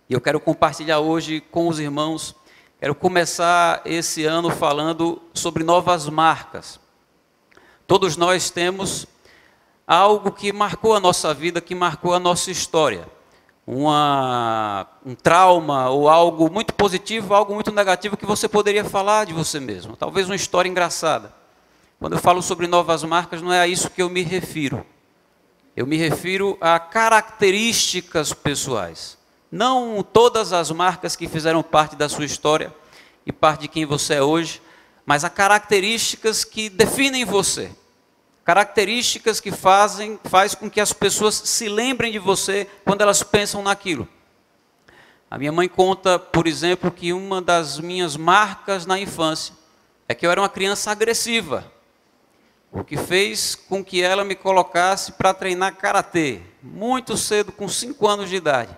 E eu quero compartilhar hoje com os irmãos, quero começar esse ano falando sobre novas marcas. Todos nós temos algo que marcou a nossa vida, que marcou a nossa história. Um trauma ou algo muito positivo, algo muito negativo que você poderia falar de você mesmo. Talvez uma história engraçada. Quando eu falo sobre novas marcas, não é a isso que eu me refiro. Eu me refiro a características pessoais. Não todas as marcas que fizeram parte da sua história e parte de quem você é hoje, mas a características que definem você. Características que faz com que as pessoas se lembrem de você quando elas pensam naquilo. A minha mãe conta, por exemplo, que uma das minhas marcas na infância é que eu era uma criança agressiva, o que fez com que ela me colocasse para treinar karatê, muito cedo, com 5 anos de idade,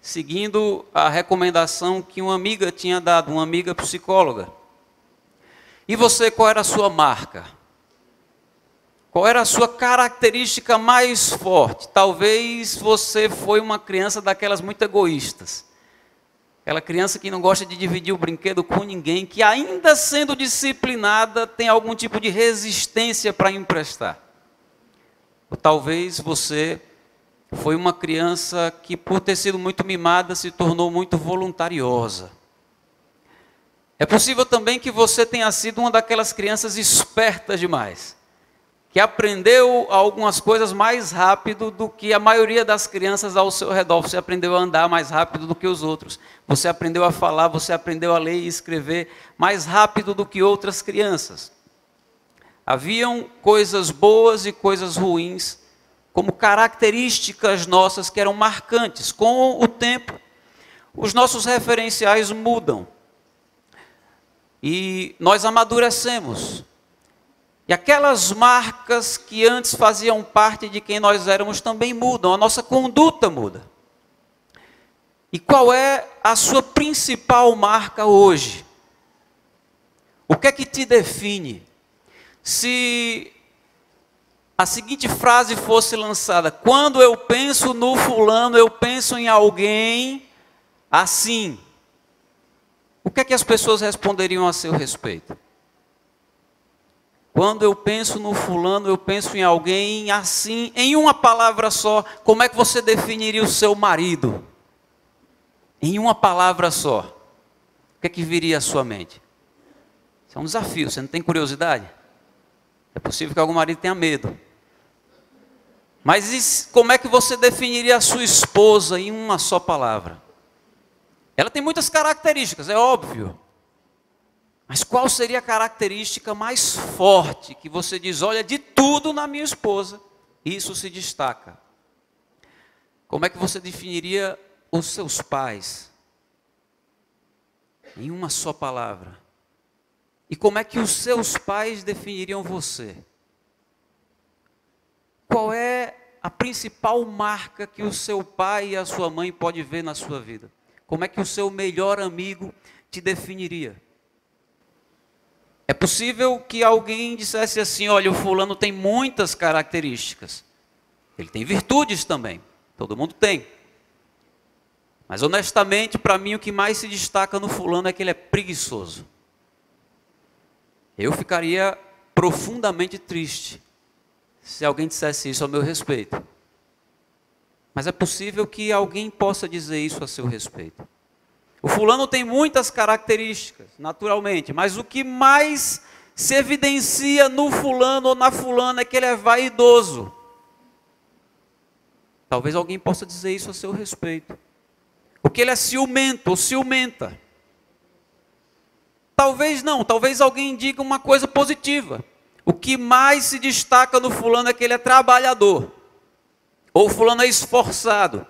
seguindo a recomendação que uma amiga tinha dado, uma amiga psicóloga. E você, qual era a sua marca? Qual era a sua característica mais forte? Talvez você foi uma criança daquelas muito egoístas. Aquela criança que não gosta de dividir o brinquedo com ninguém, que ainda sendo disciplinada, tem algum tipo de resistência para emprestar. Ou talvez você foi uma criança que, por ter sido muito mimada, se tornou muito voluntariosa. É possível também que você tenha sido uma daquelas crianças espertas demais, que aprendeu algumas coisas mais rápido do que a maioria das crianças ao seu redor. Você aprendeu a andar mais rápido do que os outros. Você aprendeu a falar, você aprendeu a ler e escrever mais rápido do que outras crianças. Haviam coisas boas e coisas ruins, como características nossas que eram marcantes. Com o tempo, os nossos referenciais mudam. E nós amadurecemos. E aquelas marcas que antes faziam parte de quem nós éramos também mudam, a nossa conduta muda. E qual é a sua principal marca hoje? O que é que te define? Se a seguinte frase fosse lançada: quando eu penso no fulano, eu penso em alguém assim. O que é que as pessoas responderiam a seu respeito? Quando eu penso no fulano, eu penso em alguém assim, em uma palavra só. Como é que você definiria o seu marido? Em uma palavra só. O que é que viria à sua mente? Isso é um desafio, você não tem curiosidade? É possível que algum marido tenha medo. Mas como é que você definiria a sua esposa em uma só palavra? Ela tem muitas características, é óbvio. Mas qual seria a característica mais forte que você diz: olha, de tudo na minha esposa, isso se destaca? Como é que você definiria os seus pais? Em uma só palavra. E como é que os seus pais definiriam você? Qual é a principal marca que o seu pai e a sua mãe podem ver na sua vida? Como é que o seu melhor amigo te definiria? É possível que alguém dissesse assim: olha, o fulano tem muitas características. Ele tem virtudes também. Todo mundo tem. Mas honestamente, para mim, o que mais se destaca no fulano é que ele é preguiçoso. Eu ficaria profundamente triste se alguém dissesse isso ao meu respeito. Mas é possível que alguém possa dizer isso a seu respeito. O fulano tem muitas características, naturalmente, mas o que mais se evidencia no fulano ou na fulana é que ele é vaidoso. Talvez alguém possa dizer isso a seu respeito. Ou que ele é ciumento ou ciumenta. Talvez não, talvez alguém diga uma coisa positiva. O que mais se destaca no fulano é que ele é trabalhador. Ou o fulano é esforçado.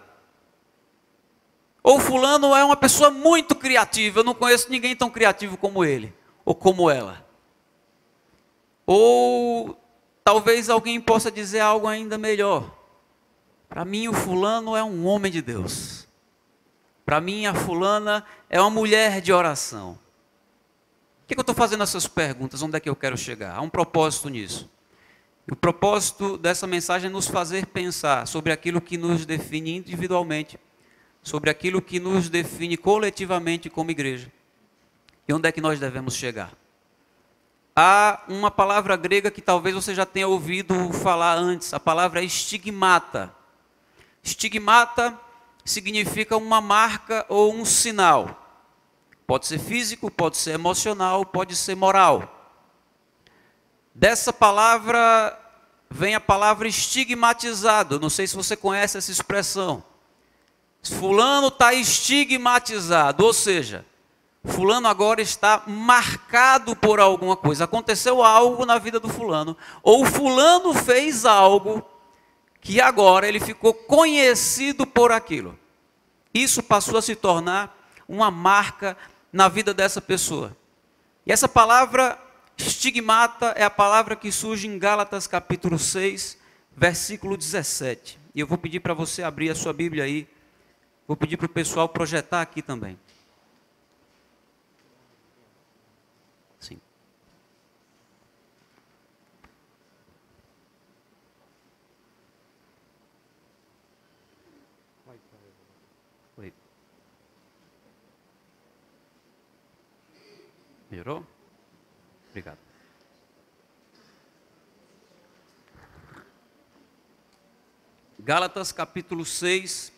Ou fulano é uma pessoa muito criativa. Eu não conheço ninguém tão criativo como ele. Ou como ela. Ou talvez alguém possa dizer algo ainda melhor. Para mim o fulano é um homem de Deus. Para mim a fulana é uma mulher de oração. Por que eu estou fazendo essas perguntas? Onde é que eu quero chegar? Há um propósito nisso. O propósito dessa mensagem é nos fazer pensar sobre aquilo que nos define individualmente, sobre aquilo que nos define coletivamente como igreja. E onde é que nós devemos chegar? Há uma palavra grega que talvez você já tenha ouvido falar antes, a palavra é estigmata. Estigmata significa uma marca ou um sinal. Pode ser físico, pode ser emocional, pode ser moral. Dessa palavra vem a palavra estigmatizado. Não sei se você conhece essa expressão. Fulano está estigmatizado, ou seja, fulano agora está marcado por alguma coisa. Aconteceu algo na vida do fulano, ou fulano fez algo que agora ele ficou conhecido por aquilo. Isso passou a se tornar uma marca na vida dessa pessoa. E essa palavra estigmata é a palavra que surge em Gálatas capítulo 6, versículo 17. E eu vou pedir para você abrir a sua Bíblia aí. Vou pedir para o pessoal projetar aqui também. Sim. Oi. Melhorou? Obrigado. Gálatas capítulo 6,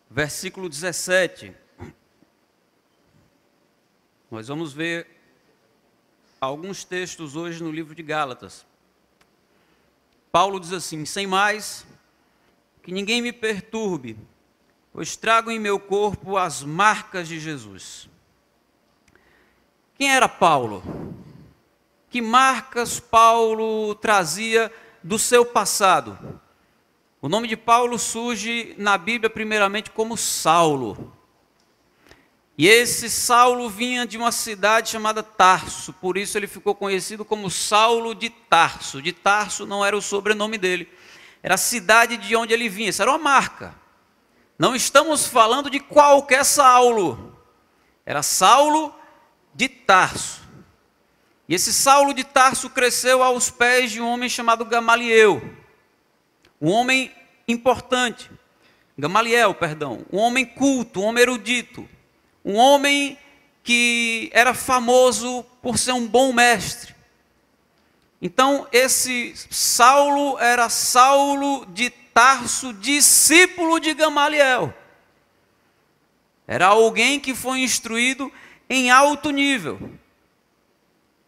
versículo 17. Nós vamos ver alguns textos hoje no livro de Gálatas. Paulo diz assim: sem mais, que ninguém me perturbe, pois trago em meu corpo as marcas de Jesus. Quem era Paulo? Que marcas Paulo trazia do seu passado? O nome de Paulo surge na Bíblia primeiramente como Saulo. E esse Saulo vinha de uma cidade chamada Tarso, por isso ele ficou conhecido como Saulo de Tarso. De Tarso não era o sobrenome dele, era a cidade de onde ele vinha, isso era uma marca. Não estamos falando de qualquer Saulo, era Saulo de Tarso. E esse Saulo de Tarso cresceu aos pés de um homem chamado Gamaliel. Um homem importante, um homem culto, um homem erudito, um homem que era famoso por ser um bom mestre. Então, esse Saulo era Saulo de Tarso, discípulo de Gamaliel. Era alguém que foi instruído em alto nível.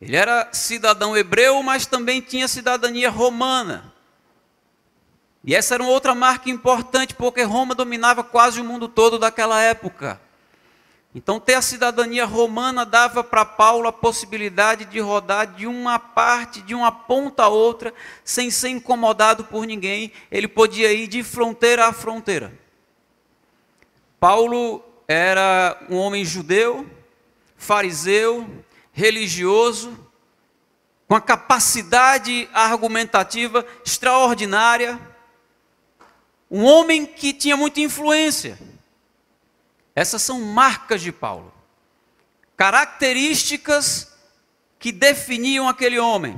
Ele era cidadão hebreu, mas também tinha cidadania romana. E essa era uma outra marca importante, porque Roma dominava quase o mundo todo daquela época. Então, ter a cidadania romana dava para Paulo a possibilidade de rodar de uma parte, de uma ponta a outra, sem ser incomodado por ninguém. Ele podia ir de fronteira a fronteira. Paulo era um homem judeu, fariseu, religioso, com a capacidade argumentativa extraordinária. Um homem que tinha muita influência. Essas são marcas de Paulo. Características que definiam aquele homem.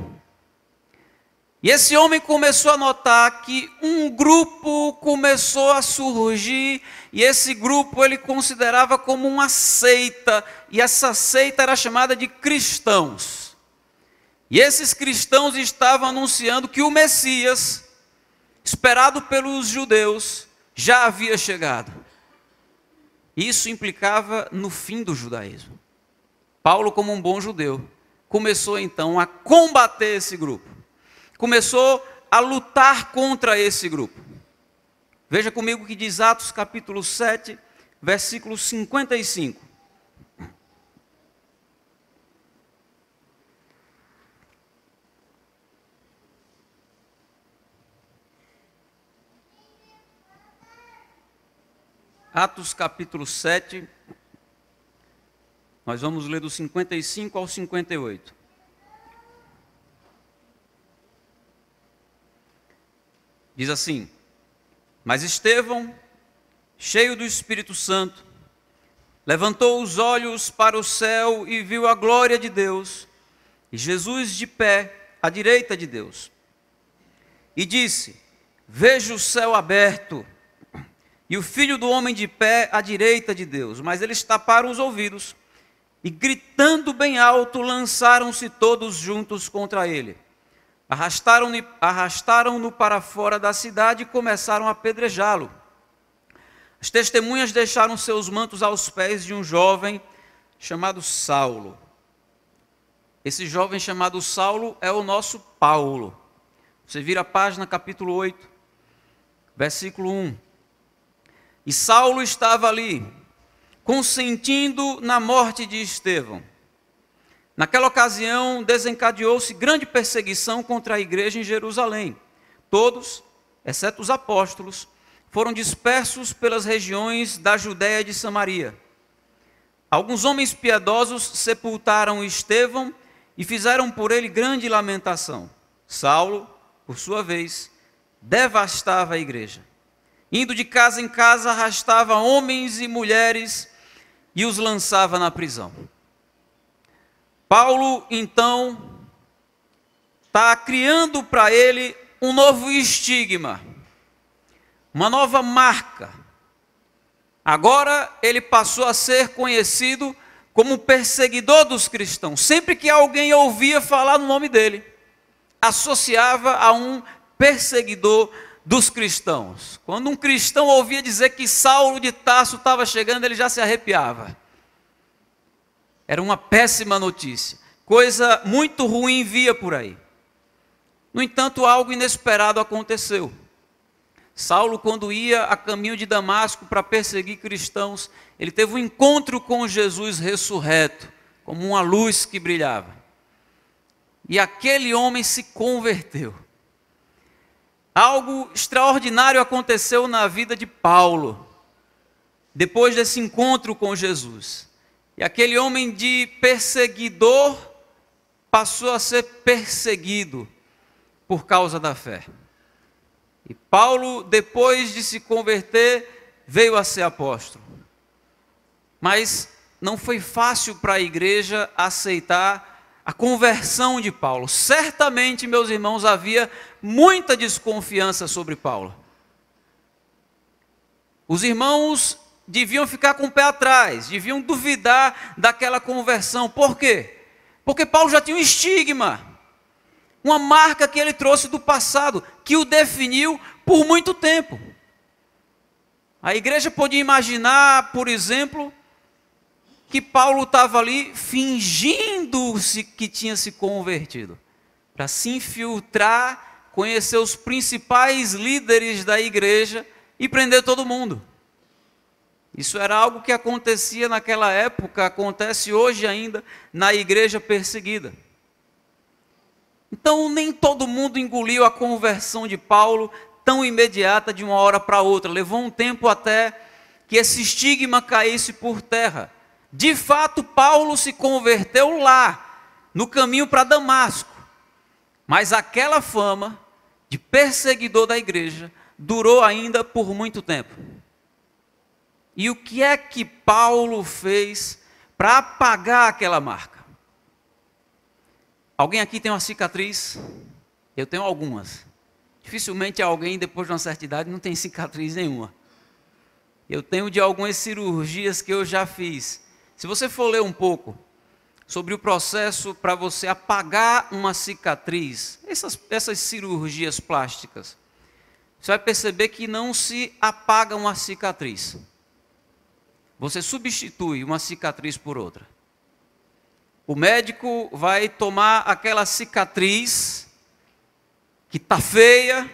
E esse homem começou a notar que um grupo começou a surgir, e esse grupo ele considerava como uma seita, e essa seita era chamada de cristãos. E esses cristãos estavam anunciando que o Messias, esperado pelos judeus, já havia chegado. Isso implicava no fim do judaísmo. Paulo, como um bom judeu, começou então a combater esse grupo. Começou a lutar contra esse grupo. Veja comigo o que diz Atos capítulo 7, versículo 55. Atos capítulo 7, nós vamos ler do 55 ao 58. Diz assim: mas Estevão, cheio do Espírito Santo, levantou os olhos para o céu e viu a glória de Deus, e Jesus de pé à direita de Deus. E disse: vejo o céu aberto, e o Filho do Homem de pé à direita de Deus. Mas eles taparam os ouvidos e, gritando bem alto, lançaram-se todos juntos contra ele. Arrastaram-no para fora da cidade e começaram a apedrejá-lo. As testemunhas deixaram seus mantos aos pés de um jovem chamado Saulo. Esse jovem chamado Saulo é o nosso Paulo. Você vira a página, capítulo 8, versículo 1. E Saulo estava ali, consentindo na morte de Estevão. Naquela ocasião, desencadeou-se grande perseguição contra a igreja em Jerusalém. Todos, exceto os apóstolos, foram dispersos pelas regiões da Judéia e de Samaria. Alguns homens piedosos sepultaram Estevão e fizeram por ele grande lamentação. Saulo, por sua vez, devastava a igreja. Indo de casa em casa, arrastava homens e mulheres e os lançava na prisão. Paulo, então, está criando para ele um novo estigma, uma nova marca. Agora ele passou a ser conhecido como perseguidor dos cristãos. Sempre que alguém ouvia falar no nome dele, associava a um perseguidor dos cristãos. Quando um cristão ouvia dizer que Saulo de Tarso estava chegando, ele já se arrepiava. Era uma péssima notícia. Coisa muito ruim via por aí. No entanto, algo inesperado aconteceu. Saulo, quando ia a caminho de Damasco para perseguir cristãos, ele teve um encontro com Jesus ressurreto, como uma luz que brilhava. E aquele homem se converteu. Algo extraordinário aconteceu na vida de Paulo, depois desse encontro com Jesus. E aquele homem de perseguidor passou a ser perseguido por causa da fé. E Paulo, depois de se converter, veio a ser apóstolo. Mas não foi fácil para a igreja aceitar a conversão de Paulo. Certamente, meus irmãos, havia muita desconfiança sobre Paulo. Os irmãos deviam ficar com o pé atrás, deviam duvidar daquela conversão. Por quê? Porque Paulo já tinha um estigma, uma marca que ele trouxe do passado, que o definiu por muito tempo. A igreja podia imaginar, por exemplo, que Paulo estava ali fingindo-se que tinha se convertido, para se infiltrar, conhecer os principais líderes da igreja e prender todo mundo. Isso era algo que acontecia naquela época, acontece hoje ainda na igreja perseguida. Então, nem todo mundo engoliu a conversão de Paulo tão imediata de uma hora para outra. Levou um tempo até que esse estigma caísse por terra. De fato, Paulo se converteu lá, no caminho para Damasco. Mas aquela fama de perseguidor da igreja durou ainda por muito tempo. E o que é que Paulo fez para apagar aquela marca? Alguém aqui tem uma cicatriz? Eu tenho algumas. Dificilmente alguém, depois de uma certa idade, não tem cicatriz nenhuma. Eu tenho de algumas cirurgias que eu já fiz. Se você for ler um pouco sobre o processo para você apagar uma cicatriz, essas cirurgias plásticas, você vai perceber que não se apaga uma cicatriz. Você substitui uma cicatriz por outra. O médico vai tomar aquela cicatriz que está feia,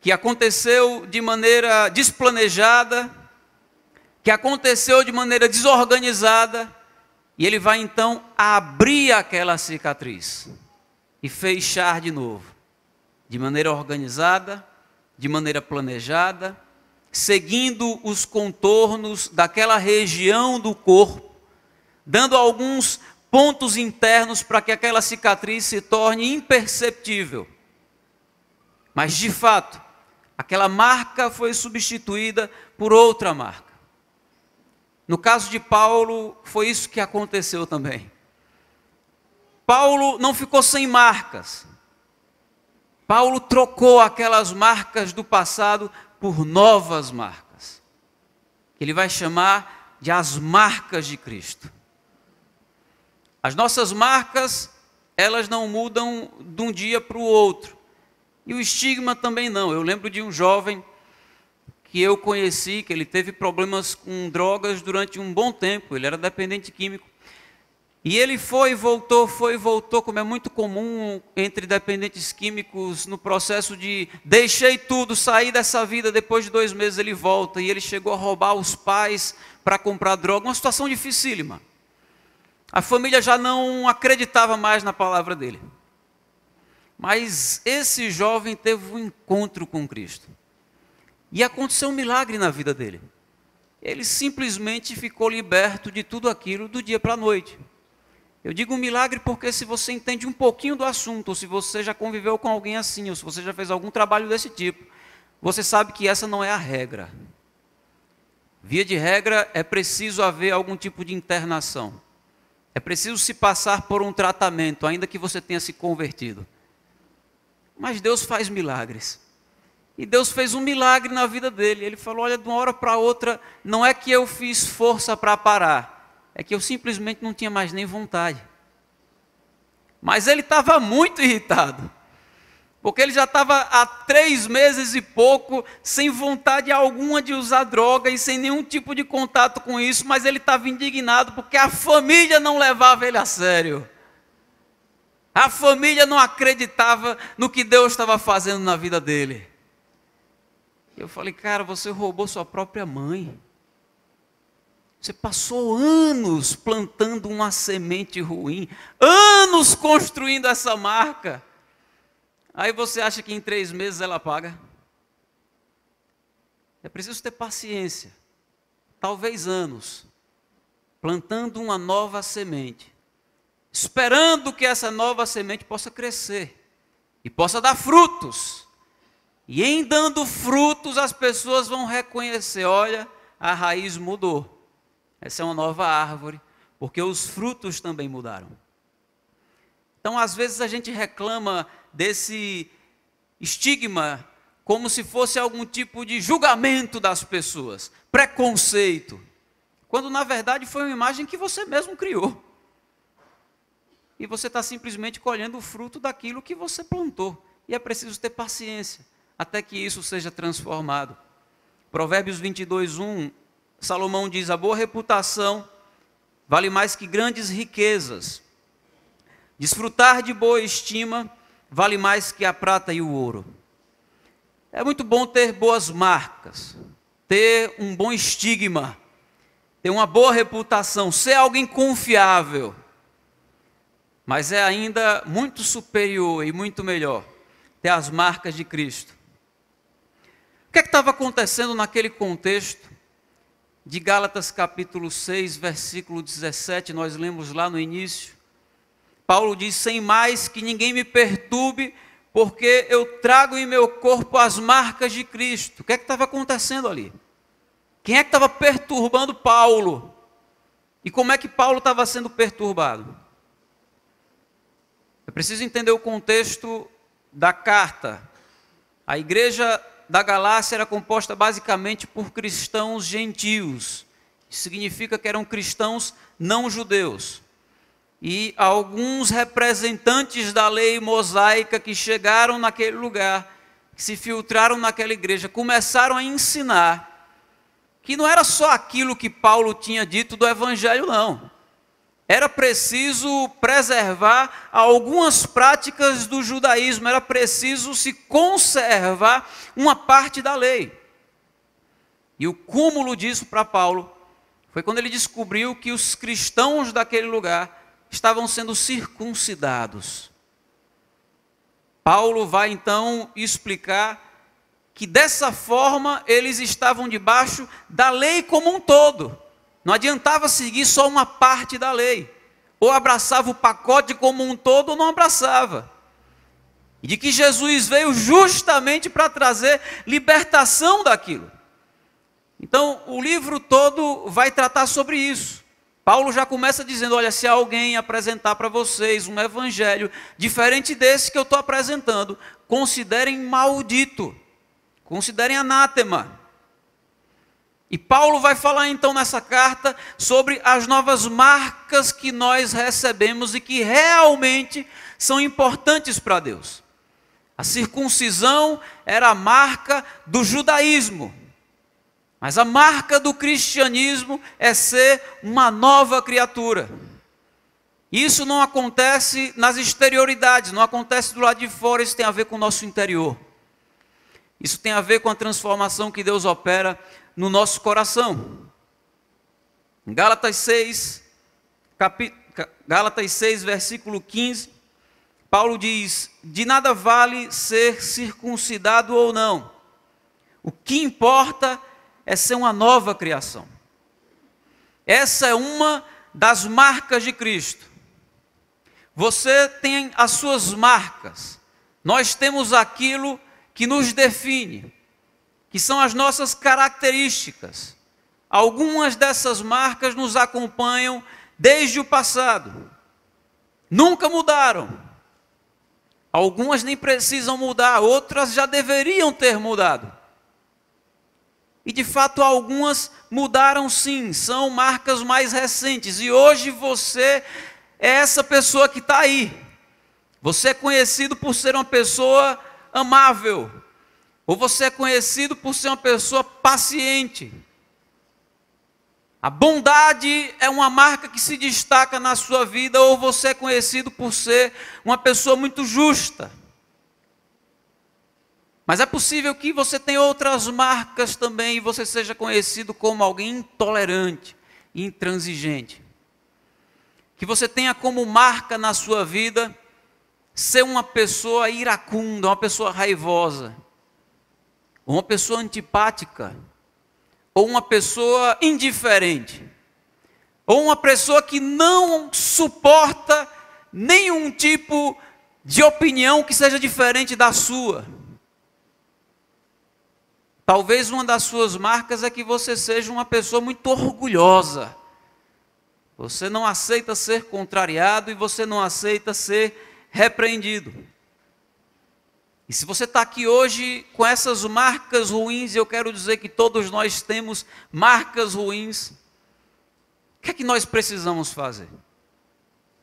que aconteceu de maneira desplanejada, que aconteceu de maneira desorganizada, e ele vai então abrir aquela cicatriz e fechar de novo, de maneira organizada, de maneira planejada, seguindo os contornos daquela região do corpo, dando alguns pontos internos para que aquela cicatriz se torne imperceptível. Mas, de fato, aquela marca foi substituída por outra marca. No caso de Paulo, foi isso que aconteceu também. Paulo não ficou sem marcas. Paulo trocou aquelas marcas do passado por novas marcas. Ele vai chamar de as marcas de Cristo. As nossas marcas, elas não mudam de um dia para o outro. E o estigma também não. Eu lembro de um jovem que eu conheci, que ele teve problemas com drogas durante um bom tempo. Ele era dependente químico. E ele foi e voltou, como é muito comum entre dependentes químicos, no processo de deixei tudo, saí dessa vida, depois de 2 meses ele volta. E ele chegou a roubar os pais para comprar droga, uma situação dificílima. A família já não acreditava mais na palavra dele. Mas esse jovem teve um encontro com Cristo. E aconteceu um milagre na vida dele. Ele simplesmente ficou liberto de tudo aquilo do dia para a noite. Eu digo um milagre porque se você entende um pouquinho do assunto, ou se você já conviveu com alguém assim, ou se você já fez algum trabalho desse tipo, você sabe que essa não é a regra. Via de regra, é preciso haver algum tipo de internação. É preciso se passar por um tratamento, ainda que você tenha se convertido. Mas Deus faz milagres. E Deus fez um milagre na vida dele. Ele falou, olha, de uma hora para outra, não é que eu fiz força para parar, é que eu simplesmente não tinha mais nem vontade. Mas ele estava muito irritado. Porque ele já estava há 3 meses e pouco, sem vontade alguma de usar droga e sem nenhum tipo de contato com isso, mas ele estava indignado porque a família não levava ele a sério. A família não acreditava no que Deus estava fazendo na vida dele. Eu falei, cara, você roubou sua própria mãe. Você passou anos plantando uma semente ruim, anos construindo essa marca. Aí você acha que em 3 meses ela paga? É preciso ter paciência, talvez anos, plantando uma nova semente, esperando que essa nova semente possa crescer e possa dar frutos. E em dando frutos as pessoas vão reconhecer, olha, a raiz mudou. Essa é uma nova árvore, porque os frutos também mudaram. Então, às vezes a gente reclama desse estigma como se fosse algum tipo de julgamento das pessoas, preconceito, quando na verdade foi uma imagem que você mesmo criou. E você está simplesmente colhendo o fruto daquilo que você plantou. E é preciso ter paciência, até que isso seja transformado. Provérbios 22:1, Salomão diz, a boa reputação vale mais que grandes riquezas. Desfrutar de boa estima vale mais que a prata e o ouro. É muito bom ter boas marcas, ter um bom estigma, ter uma boa reputação, ser alguém confiável. Mas é ainda muito superior e muito melhor ter as marcas de Cristo. O que estava acontecendo naquele contexto de Gálatas capítulo 6, versículo 17, nós lemos lá no início. Paulo diz, sem mais que ninguém me perturbe, porque eu trago em meu corpo as marcas de Cristo. O que estava acontecendo ali? Quem é que estava perturbando Paulo? E como é que Paulo estava sendo perturbado? É preciso entender o contexto da carta. A igreja da Galácia era composta basicamente por cristãos gentios. Isso significa que eram cristãos não judeus. E alguns representantes da lei mosaica que chegaram naquele lugar, que se filtraram naquela igreja, começaram a ensinar que não era só aquilo que Paulo tinha dito do evangelho, não. Era preciso preservar algumas práticas do judaísmo, era preciso se conservar uma parte da lei. E o cúmulo disso para Paulo foi quando ele descobriu que os cristãos daquele lugar estavam sendo circuncidados. Paulo vai então explicar que dessa forma eles estavam debaixo da lei como um todo. Não adiantava seguir só uma parte da lei. Ou abraçava o pacote como um todo ou não abraçava. E de que Jesus veio justamente para trazer libertação daquilo. Então o livro todo vai tratar sobre isso. Paulo já começa dizendo, olha, se alguém apresentar para vocês um evangelho diferente desse que eu estou apresentando, considerem maldito. considerem anátema. E Paulo vai falar então nessa carta sobre as novas marcas que nós recebemos e que realmente são importantes para Deus. A circuncisão era a marca do judaísmo, mas a marca do cristianismo é ser uma nova criatura. Isso não acontece nas exterioridades, não acontece do lado de fora, isso tem a ver com o nosso interior. Isso tem a ver com a transformação que Deus opera no nosso coração. Em Gálatas 6, versículo 15, Paulo diz: de nada vale ser circuncidado ou não. O que importa é ser uma nova criação. Essa é uma das marcas de Cristo. Você tem as suas marcas. Nós temos aquilo que nos define, que são as nossas características. Algumas dessas marcas nos acompanham desde o passado. Nunca mudaram. Algumas nem precisam mudar, outras já deveriam ter mudado. E de fato algumas mudaram sim, são marcas mais recentes. E hoje você é essa pessoa que está aí. Você é conhecido por ser uma pessoa amável. Ou você é conhecido por ser uma pessoa paciente. A bondade é uma marca que se destaca na sua vida, ou você é conhecido por ser uma pessoa muito justa. Mas é possível que você tenha outras marcas também e você seja conhecido como alguém intolerante, intransigente. Que você tenha como marca na sua vida ser uma pessoa iracunda, uma pessoa raivosa, ou uma pessoa antipática, ou uma pessoa indiferente, ou uma pessoa que não suporta nenhum tipo de opinião que seja diferente da sua. Talvez uma das suas marcas é que você seja uma pessoa muito orgulhosa. Você não aceita ser contrariado e você não aceita ser repreendido. E se você está aqui hoje com essas marcas ruins, eu quero dizer que todos nós temos marcas ruins, o que é que nós precisamos fazer?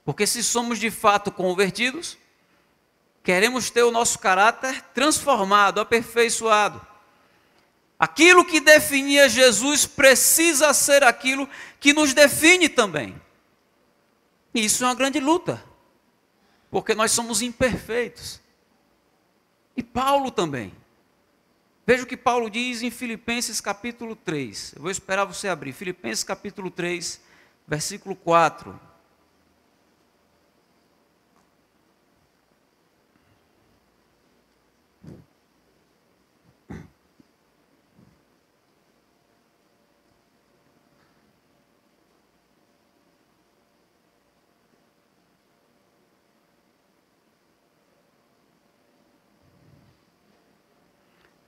Porque se somos de fato convertidos, queremos ter o nosso caráter transformado, aperfeiçoado. Aquilo que definia Jesus precisa ser aquilo que nos define também. E isso é uma grande luta, porque nós somos imperfeitos. E Paulo também. Veja o que Paulo diz em Filipenses capítulo 3. Eu vou esperar você abrir. Filipenses capítulo 3, versículo 4.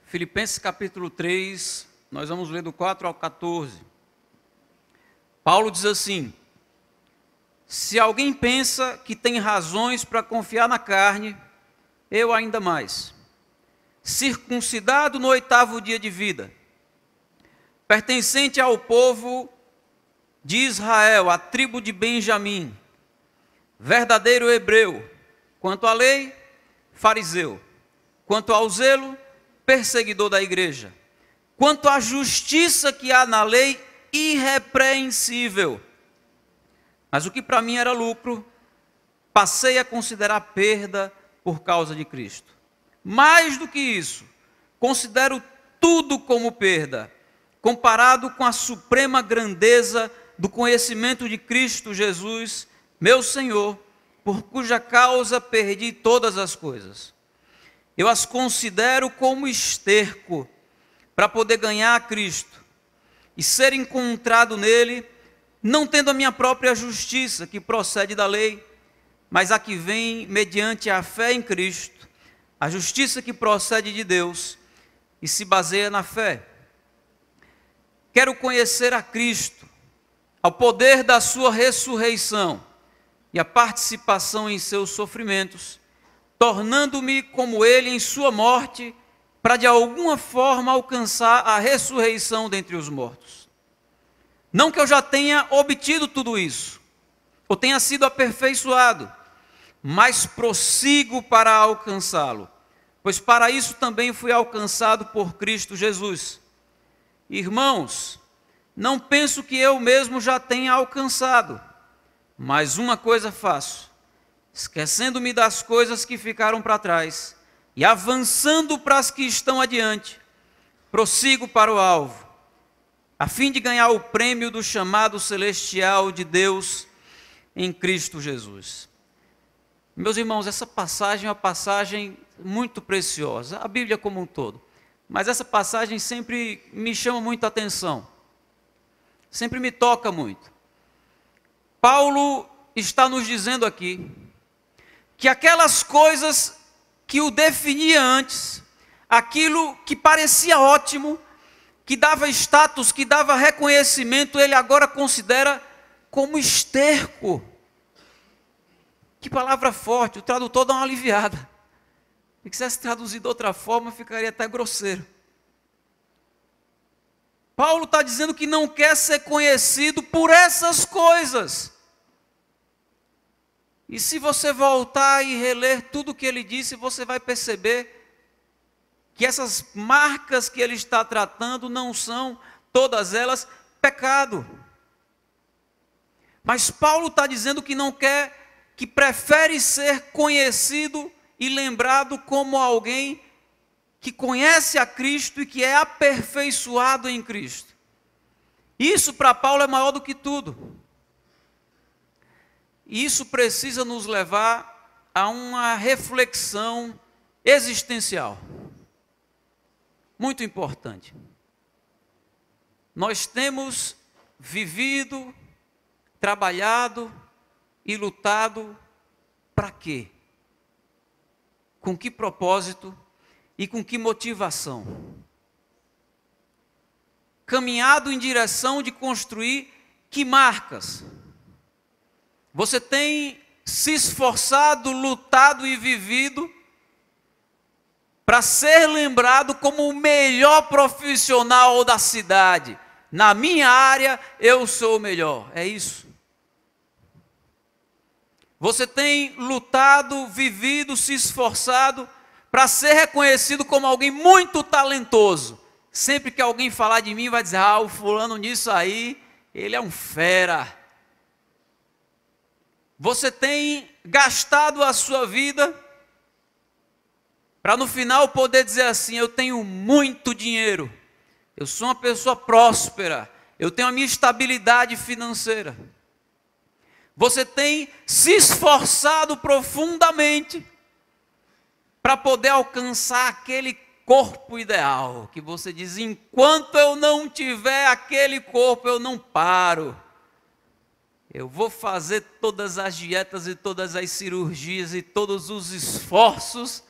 Filipenses capítulo 3, nós vamos ler do 4 ao 14. Paulo diz assim: se alguém pensa que tem razões para confiar na carne, eu ainda mais. Circuncidado no 8º dia de vida, pertencente ao povo de Israel, a tribo de Benjamim, verdadeiro hebreu, quanto à lei, fariseu, quanto ao zelo, perseguidor da igreja, quanto à justiça que há na lei, irrepreensível. Mas o que para mim era lucro, passei a considerar perda por causa de Cristo. Mais do que isso, considero tudo como perda, comparado com a suprema grandeza do conhecimento de Cristo Jesus, meu Senhor, por cuja causa perdi todas as coisas. Eu as considero como esterco para poder ganhar a Cristo e ser encontrado nele, não tendo a minha própria justiça que procede da lei, mas a que vem mediante a fé em Cristo, a justiça que procede de Deus e se baseia na fé. Quero conhecer a Cristo, ao poder da sua ressurreição e a participação em seus sofrimentos, tornando-me como ele em sua morte, para de alguma forma alcançar a ressurreição dentre os mortos. Não que eu já tenha obtido tudo isso, ou tenha sido aperfeiçoado, mas prossigo para alcançá-lo, pois para isso também fui alcançado por Cristo Jesus. Irmãos, não penso que eu mesmo já tenha alcançado, mas uma coisa faço, esquecendo-me das coisas que ficaram para trás e avançando para as que estão adiante, prossigo para o alvo, a fim de ganhar o prêmio do chamado celestial de Deus em Cristo Jesus. Meus irmãos, essa passagem é uma passagem muito preciosa, a Bíblia como um todo, mas essa passagem sempre me chama muita atenção, sempre me toca muito. Paulo está nos dizendo aqui que aquelas coisas que o definia antes, aquilo que parecia ótimo, que dava status, que dava reconhecimento, ele agora considera como esterco. Que palavra forte, o tradutor dá uma aliviada. Se quisesse traduzir de outra forma, ficaria até grosseiro. Paulo está dizendo que não quer ser conhecido por essas coisas. E se você voltar e reler tudo o que ele disse, você vai perceber que essas marcas que ele está tratando não são, todas elas, pecado. Mas Paulo está dizendo que não quer, que prefere ser conhecido e lembrado como alguém que conhece a Cristo e que é aperfeiçoado em Cristo. Isso para Paulo é maior do que tudo. E isso precisa nos levar a uma reflexão existencial. Muito importante. Nós temos vivido, trabalhado e lutado para quê? Com que propósito e com que motivação? Caminhado em direção de construir que marcas? Você tem se esforçado, lutado e vivido para ser lembrado como o melhor profissional da cidade. Na minha área, eu sou o melhor. É isso. Você tem lutado, vivido, se esforçado para ser reconhecido como alguém muito talentoso. Sempre que alguém falar de mim, vai dizer, o fulano nisso aí, ele é um fera. Você tem gastado a sua vida para no final poder dizer assim, eu tenho muito dinheiro, eu sou uma pessoa próspera, eu tenho a minha estabilidade financeira. Você tem se esforçado profundamente para poder alcançar aquele corpo ideal, que você diz, enquanto eu não tiver aquele corpo, eu não paro. Eu vou fazer todas as dietas e todas as cirurgias e todos os esforços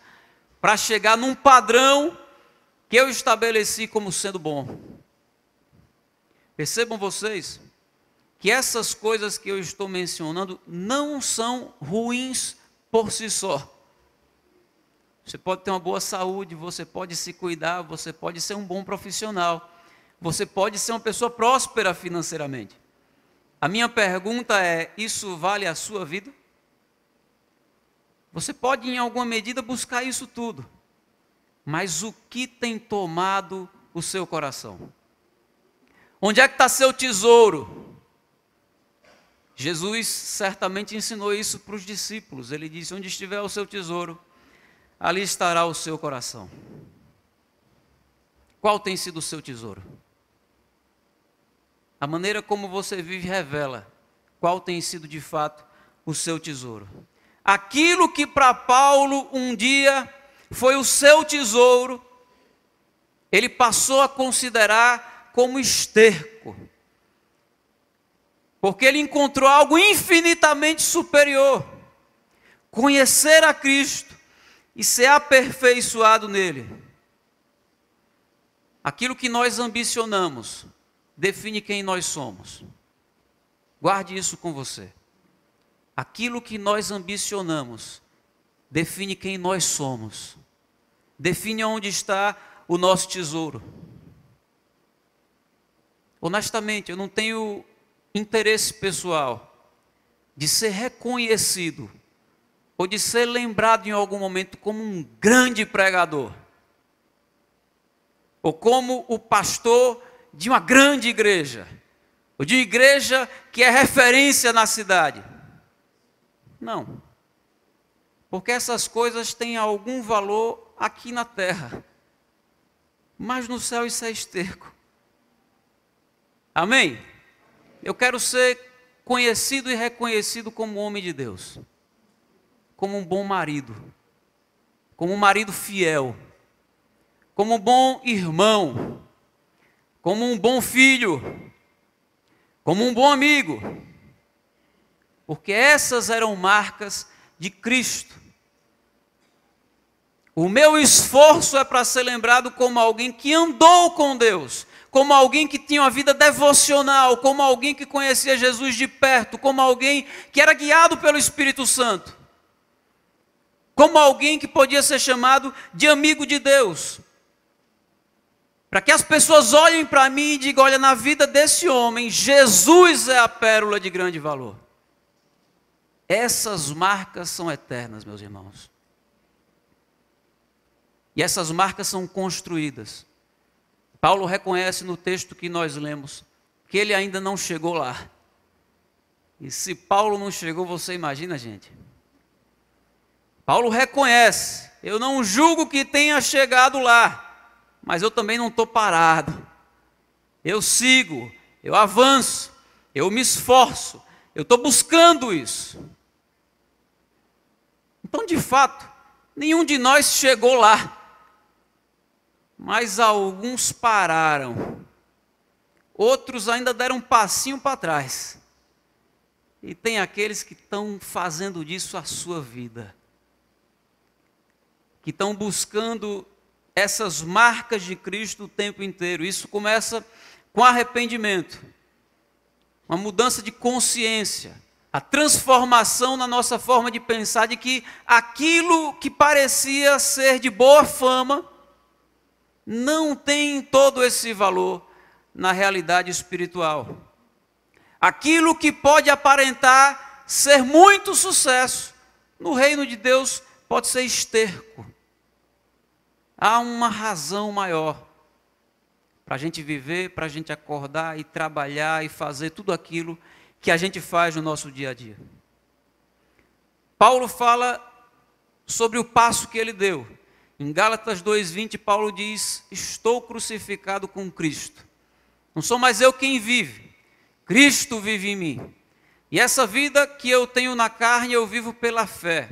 para chegar num padrão que eu estabeleci como sendo bom. Percebam vocês que essas coisas que eu estou mencionando não são ruins por si só. Você pode ter uma boa saúde, você pode se cuidar, você pode ser um bom profissional, você pode ser uma pessoa próspera financeiramente. A minha pergunta é, isso vale a sua vida? Você pode, em alguma medida, buscar isso tudo. Mas o que tem tomado o seu coração? Onde é que está seu tesouro? Jesus certamente ensinou isso para os discípulos. Ele disse, onde estiver o seu tesouro, ali estará o seu coração. Qual tem sido o seu tesouro? A maneira como você vive revela qual tem sido de fato o seu tesouro. Aquilo que para Paulo um dia foi o seu tesouro, ele passou a considerar como esterco. Porque ele encontrou algo infinitamente superior. Conhecer a Cristo e ser aperfeiçoado nele. Aquilo que nós ambicionamos define quem nós somos. Guarde isso com você. Aquilo que nós ambicionamos define quem nós somos. define onde está o nosso tesouro. Honestamente, eu não tenho interesse pessoal de ser reconhecido ou de ser lembrado em algum momento como um grande pregador, ou como o pastor de uma grande igreja, ou de uma igreja que é referência na cidade. Não. Porque essas coisas têm algum valor aqui na terra, mas no céu isso é esterco. Amém? Eu quero ser conhecido e reconhecido como homem de Deus, como um bom marido, como um marido fiel, como um bom irmão, como um bom filho, como um bom amigo, porque essas eram marcas de Cristo. O meu esforço é para ser lembrado como alguém que andou com Deus, como alguém que tinha uma vida devocional, como alguém que conhecia Jesus de perto, como alguém que era guiado pelo Espírito Santo, como alguém que podia ser chamado de amigo de Deus. Para que as pessoas olhem para mim e digam: olha, na vida desse homem, Jesus é a pérola de grande valor. Essas marcas são eternas, meus irmãos. E essas marcas são construídas. Paulo reconhece no texto que nós lemos que ele ainda não chegou lá. E se Paulo não chegou, você imagina, gente. Paulo reconhece: eu não julgo que tenha chegado lá, mas eu também não estou parado. Eu sigo, eu avanço, eu me esforço, eu estou buscando isso. Então, de fato, nenhum de nós chegou lá, mas alguns pararam, outros ainda deram um passinho para trás, e tem aqueles que estão fazendo disso a sua vida, que estão buscando essas marcas de Cristo o tempo inteiro. Isso começa com arrependimento, uma mudança de consciência, a transformação na nossa forma de pensar, de que aquilo que parecia ser de boa fama não tem todo esse valor na realidade espiritual. Aquilo que pode aparentar ser muito sucesso, no reino de Deus pode ser esterco. Há uma razão maior para a gente viver, para a gente acordar e trabalhar e fazer tudo aquilo que a gente faz no nosso dia a dia. Paulo fala sobre o passo que ele deu. Em Gálatas 2:20, Paulo diz: estou crucificado com Cristo. Não sou mais eu quem vive, Cristo vive em mim. E essa vida que eu tenho na carne, eu vivo pela fé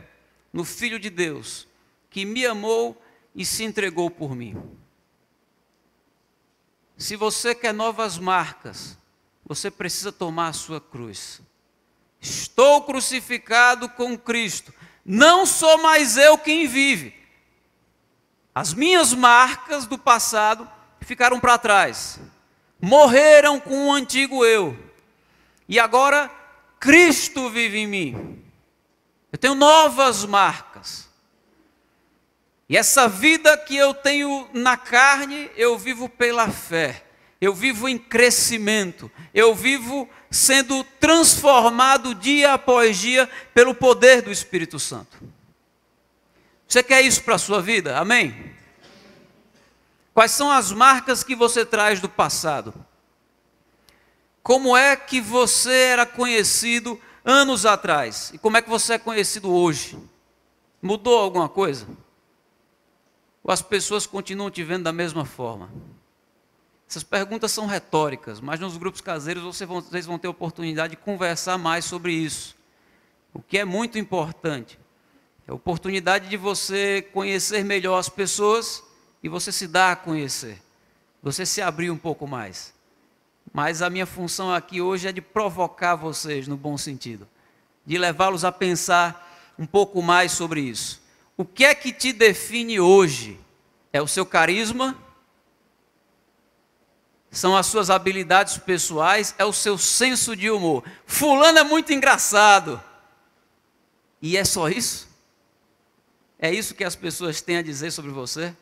no Filho de Deus, que me amou e se entregou por mim. Se você quer novas marcas, você precisa tomar a sua cruz. Estou crucificado com Cristo. Não sou mais eu quem vive. As minhas marcas do passado ficaram para trás. Morreram com o antigo eu. E agora Cristo vive em mim. Eu tenho novas marcas. E essa vida que eu tenho na carne, eu vivo pela fé. Eu vivo em crescimento. Eu vivo sendo transformado dia após dia pelo poder do Espírito Santo. Você quer isso para a sua vida? Amém? Quais são as marcas que você traz do passado? Como é que você era conhecido anos atrás? E como é que você é conhecido hoje? Mudou alguma coisa? Ou as pessoas continuam te vendo da mesma forma? Essas perguntas são retóricas, mas nos grupos caseiros vocês vão ter oportunidade de conversar mais sobre isso. O que é muito importante é a oportunidade de você conhecer melhor as pessoas e você se dar a conhecer. Você se abrir um pouco mais. Mas a minha função aqui hoje é de provocar vocês no bom sentido, de levá-los a pensar um pouco mais sobre isso. O que é que te define hoje? É o seu carisma? São as suas habilidades pessoais? É o seu senso de humor? Fulano é muito engraçado. E é só isso? É isso que as pessoas têm a dizer sobre você?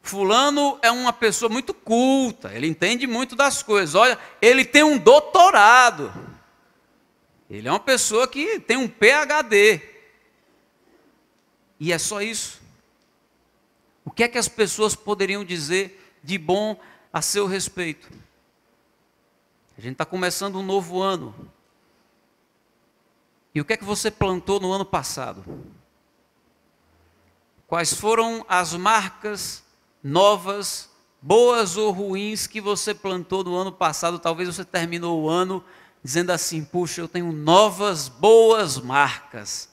Fulano é uma pessoa muito culta, ele entende muito das coisas. Olha, ele tem um doutorado. Ele é uma pessoa que tem um PhD. E é só isso. O que é que as pessoas poderiam dizer de bom a seu respeito? A gente está começando um novo ano. E o que é que você plantou no ano passado? Quais foram as marcas novas, boas ou ruins que você plantou no ano passado? Talvez você terminou o ano dizendo assim: puxa, eu tenho novas, boas marcas.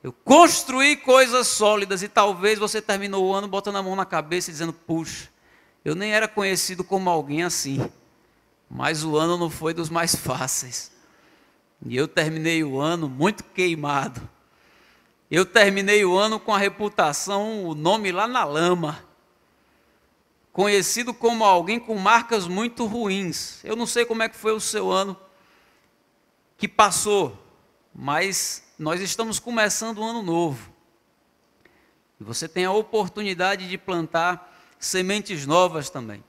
Eu construí coisas sólidas. E talvez você terminou o ano botando a mão na cabeça e dizendo: puxa, eu nem era conhecido como alguém assim. Mas o ano não foi dos mais fáceis. E eu terminei o ano muito queimado. Eu terminei o ano com a reputação, o nome lá na lama. Conhecido como alguém com marcas muito ruins. Eu não sei como é que foi o seu ano que passou, mas nós estamos começando um ano novo. E você tem a oportunidade de plantar sementes novas também.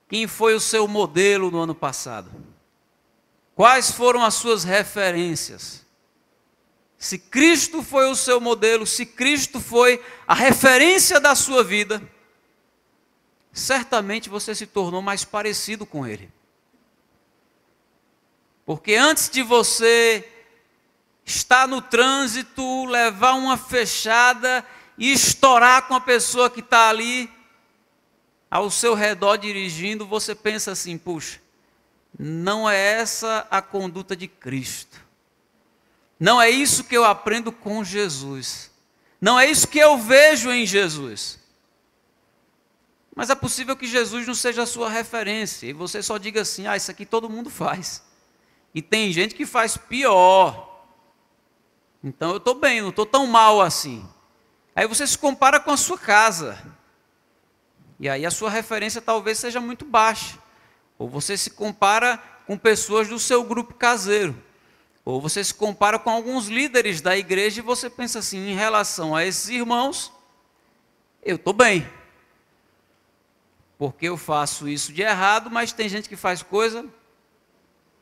Quem foi o seu modelo no ano passado? Quais foram as suas referências? Se Cristo foi o seu modelo, se Cristo foi a referência da sua vida, certamente você se tornou mais parecido com Ele. Porque antes de você estar no trânsito, levar uma fechada e estourar com a pessoa que está ali ao seu redor dirigindo, você pensa assim: puxa, não é essa a conduta de Cristo. Não é isso que eu aprendo com Jesus. Não é isso que eu vejo em Jesus. Mas é possível que Jesus não seja a sua referência e você só diga assim: ah, isso aqui todo mundo faz. E tem gente que faz pior. Então eu estou bem, não estou tão mal assim. Aí você se compara com a sua casa. E aí a sua referência talvez seja muito baixa. Ou você se compara com pessoas do seu grupo caseiro. Ou você se compara com alguns líderes da igreja e você pensa assim: em relação a esses irmãos, eu estou bem. Porque eu faço isso de errado, mas tem gente que faz coisa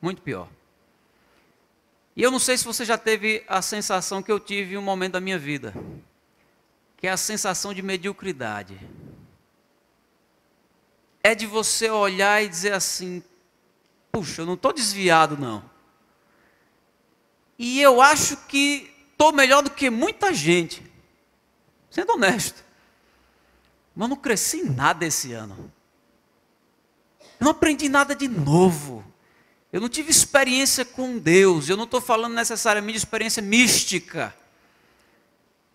muito pior. E eu não sei se você já teve a sensação que eu tive em um momento da minha vida, que é a sensação de mediocridade. É de você olhar e dizer assim: puxa, eu não estou desviado não. E eu acho que estou melhor do que muita gente, sendo honesto. Mas eu não cresci em nada esse ano. Eu não aprendi nada de novo. Eu não tive experiência com Deus. Eu não estou falando necessariamente de experiência mística.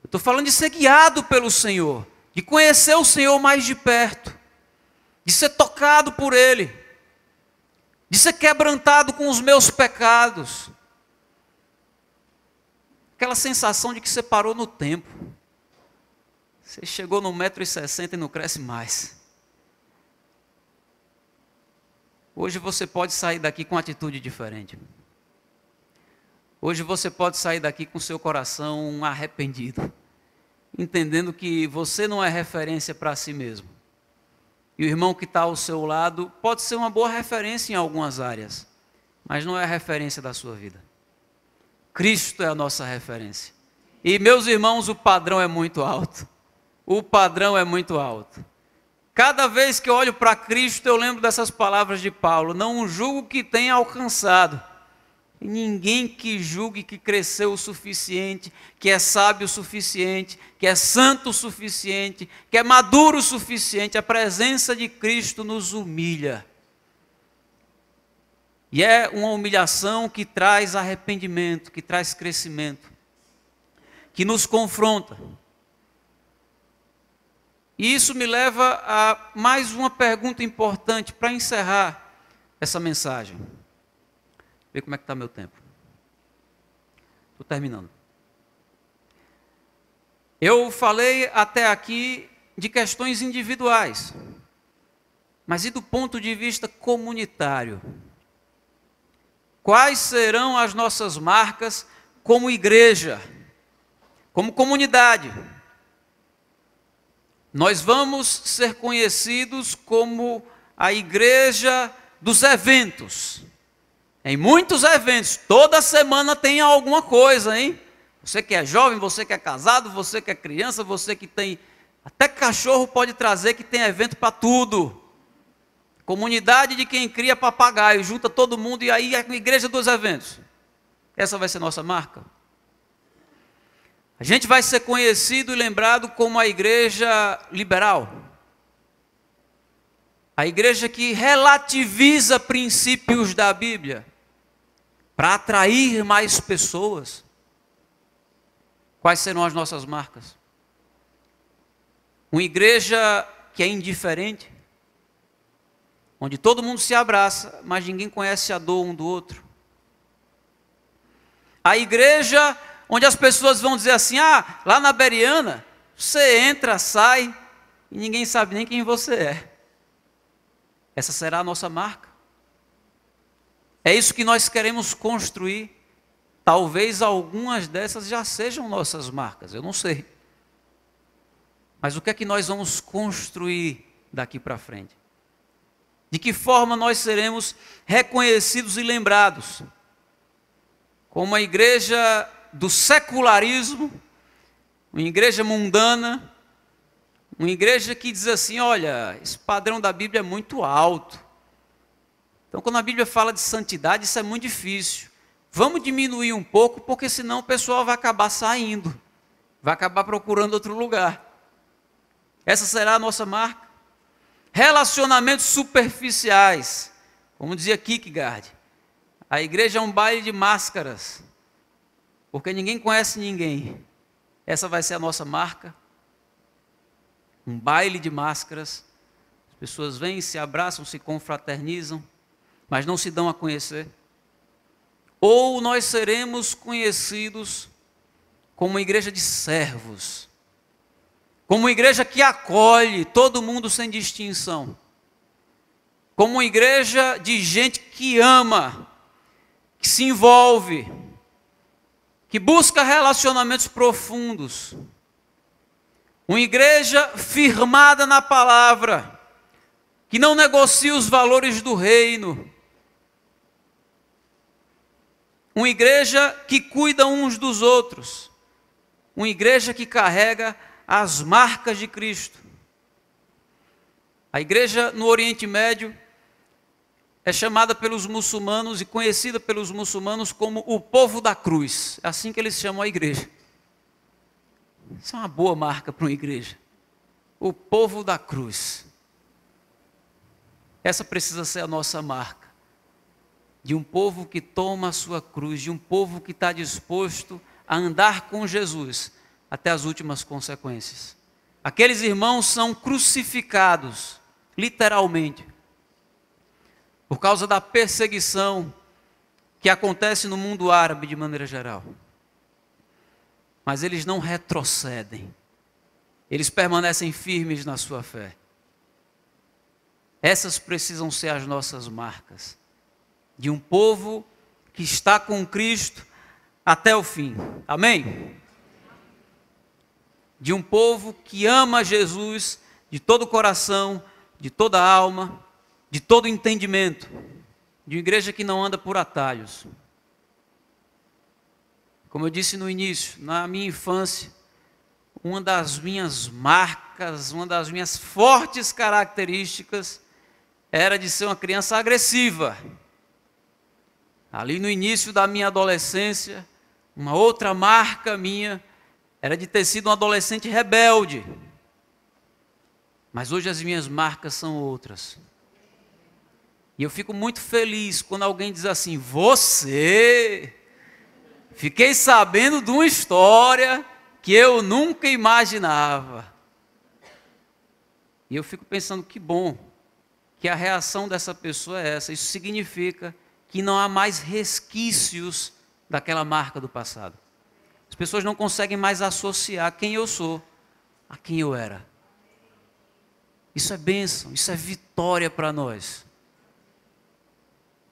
Eu estou falando de ser guiado pelo Senhor, de conhecer o Senhor mais de perto, de ser tocado por Ele, de ser quebrantado com os meus pecados. Aquela sensação de que você parou no tempo. Você chegou no 1,60 m e não cresce mais. Hoje você pode sair daqui com uma atitude diferente. Hoje você pode sair daqui com seu coração arrependido, entendendo que você não é referência para si mesmo. E o irmão que está ao seu lado pode ser uma boa referência em algumas áreas, mas não é a referência da sua vida. Cristo é a nossa referência. E, meus irmãos, o padrão é muito alto. O padrão é muito alto. Cada vez que eu olho para Cristo, eu lembro dessas palavras de Paulo: não julgo que tenha alcançado. E ninguém que julgue que cresceu o suficiente, que é sábio o suficiente, que é santo o suficiente, que é maduro o suficiente. A presença de Cristo nos humilha. E é uma humilhação que traz arrependimento, que traz crescimento, que nos confronta. E isso me leva a mais uma pergunta importante para encerrar essa mensagem. Vê como é que está meu tempo. Estou terminando. Eu falei até aqui de questões individuais, mas e do ponto de vista comunitário? Quais serão as nossas marcas como igreja? como comunidade, nós vamos ser conhecidos como a igreja dos eventos. Em muitos eventos, toda semana tem alguma coisa, hein? Você que é jovem, você que é casado, você que é criança, você que tem... Até cachorro pode trazer que tem evento para tudo. Comunidade de quem cria papagaio, junta todo mundo e aí a igreja dos eventos. Essa vai ser nossa marca. A gente vai ser conhecido e lembrado como a igreja liberal. A igreja que relativiza princípios da Bíblia para atrair mais pessoas. Quais serão as nossas marcas? Uma igreja que é indiferente, onde todo mundo se abraça, mas ninguém conhece a dor um do outro. A igreja onde as pessoas vão dizer assim, lá na Bereana, você entra, sai, e ninguém sabe nem quem você é. Essa será a nossa marca. É isso que nós queremos construir. Talvez algumas dessas já sejam nossas marcas, eu não sei. Mas o que é que nós vamos construir daqui para frente? De que forma nós seremos reconhecidos e lembrados? Como a igreja do secularismo, uma igreja mundana, uma igreja que diz assim, olha, esse padrão da Bíblia é muito alto. Então quando a Bíblia fala de santidade, isso é muito difícil. Vamos diminuir um pouco, porque senão o pessoal vai acabar saindo, vai acabar procurando outro lugar. Essa será a nossa marca. Relacionamentos superficiais, como dizia Kierkegaard, a igreja é um baile de máscaras, porque ninguém conhece ninguém. Essa vai ser a nossa marca. Um baile de máscaras, as pessoas vêm, se abraçam, se confraternizam, mas não se dão a conhecer. Ou nós seremos conhecidos como uma igreja de servos, como uma igreja que acolhe todo mundo sem distinção, como uma igreja de gente que ama, que se envolve, que busca relacionamentos profundos, uma igreja firmada na palavra, que não negocia os valores do reino, uma igreja que cuida uns dos outros, uma igreja que carrega as marcas de Cristo. A igreja no Oriente Médio é chamada pelos muçulmanos e conhecida pelos muçulmanos como o povo da cruz. É assim que eles chamam a igreja. Isso é uma boa marca para uma igreja. O povo da cruz. Essa precisa ser a nossa marca. De um povo que toma a sua cruz, de um povo que está disposto a andar com Jesus até as últimas consequências. Aqueles irmãos são crucificados, literalmente, por causa da perseguição que acontece no mundo árabe de maneira geral. Mas eles não retrocedem, eles permanecem firmes na sua fé. Essas precisam ser as nossas marcas, de um povo que está com Cristo até o fim. Amém? De um povo que ama Jesus de todo o coração, de toda a alma, de todo o entendimento. De uma igreja que não anda por atalhos. Como eu disse no início, na minha infância, uma das minhas marcas, uma das minhas fortes características era de ser uma criança agressiva. Ali no início da minha adolescência, uma outra marca minha era de ter sido um adolescente rebelde. Mas hoje as minhas marcas são outras. E eu fico muito feliz quando alguém diz assim, você, fiquei sabendo de uma história que eu nunca imaginava. E eu fico pensando, que bom que a reação dessa pessoa é essa. Isso significa que não há mais resquícios daquela marca do passado. As pessoas não conseguem mais associar quem eu sou a quem eu era. Isso é bênção, isso é vitória para nós.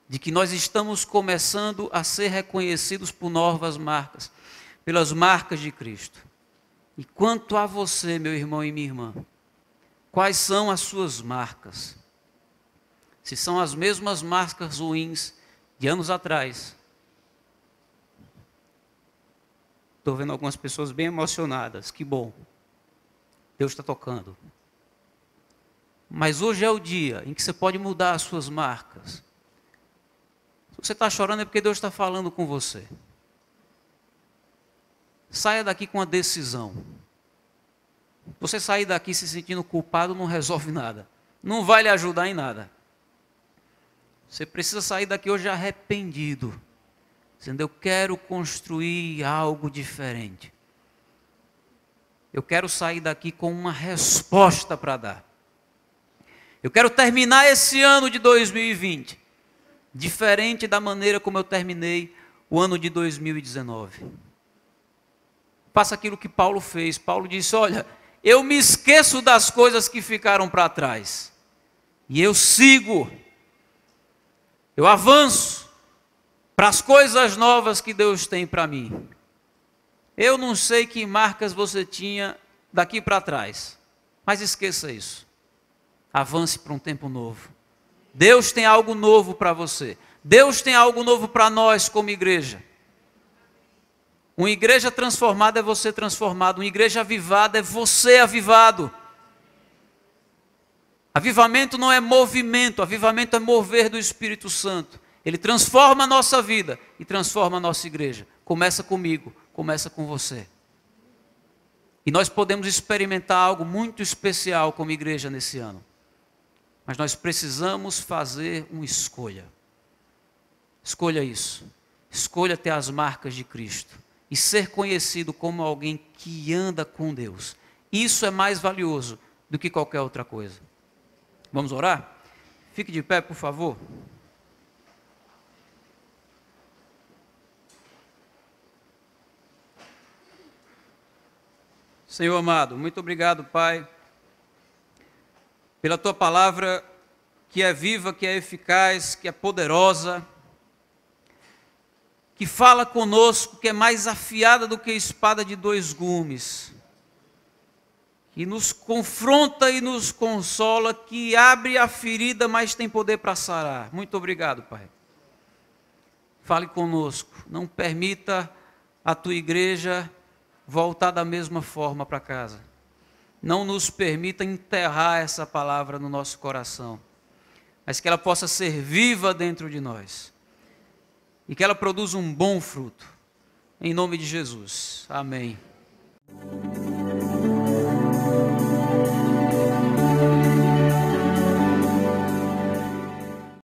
De que nós estamos começando a ser reconhecidos por novas marcas, pelas marcas de Cristo. E quanto a você, meu irmão e minha irmã, quais são as suas marcas? Se são as mesmas marcas ruins de anos atrás. Estou vendo algumas pessoas bem emocionadas, que bom. Deus está tocando. Mas hoje é o dia em que você pode mudar as suas marcas. Se você está chorando é porque Deus está falando com você. Saia daqui com uma decisão. Você sair daqui se sentindo culpado não resolve nada. Não vai lhe ajudar em nada. Você precisa sair daqui hoje arrependido. Dizendo, eu quero construir algo diferente. Eu quero sair daqui com uma resposta para dar. Eu quero terminar esse ano de 2020 diferente da maneira como eu terminei o ano de 2019. Faça aquilo que Paulo fez. Paulo disse, olha, eu me esqueço das coisas que ficaram para trás. E eu sigo. Eu avanço para as coisas novas que Deus tem para mim. Eu não sei que marcas você tinha daqui para trás, mas esqueça isso. Avance para um tempo novo. Deus tem algo novo para você. Deus tem algo novo para nós como igreja. Uma igreja transformada é você transformado. Uma igreja avivada é você avivado. Avivamento não é movimento. Avivamento é mover do Espírito Santo. Ele transforma a nossa vida e transforma a nossa igreja. Começa comigo, começa com você. E nós podemos experimentar algo muito especial como igreja nesse ano. Mas nós precisamos fazer uma escolha. Escolha isso. Escolha ter as marcas de Cristo. E ser conhecido como alguém que anda com Deus. Isso é mais valioso do que qualquer outra coisa. Vamos orar? Fique de pé, por favor. Senhor amado, muito obrigado, Pai, pela Tua palavra que é viva, que é eficaz, que é poderosa, que fala conosco, que é mais afiada do que a espada de dois gumes, que nos confronta e nos consola, que abre a ferida, mas tem poder para sarar. Muito obrigado, Pai. Fale conosco, não permita a Tua igreja voltar da mesma forma para casa. Não nos permita enterrar essa palavra no nosso coração, mas que ela possa ser viva dentro de nós e que ela produza um bom fruto. Em nome de Jesus. Amém.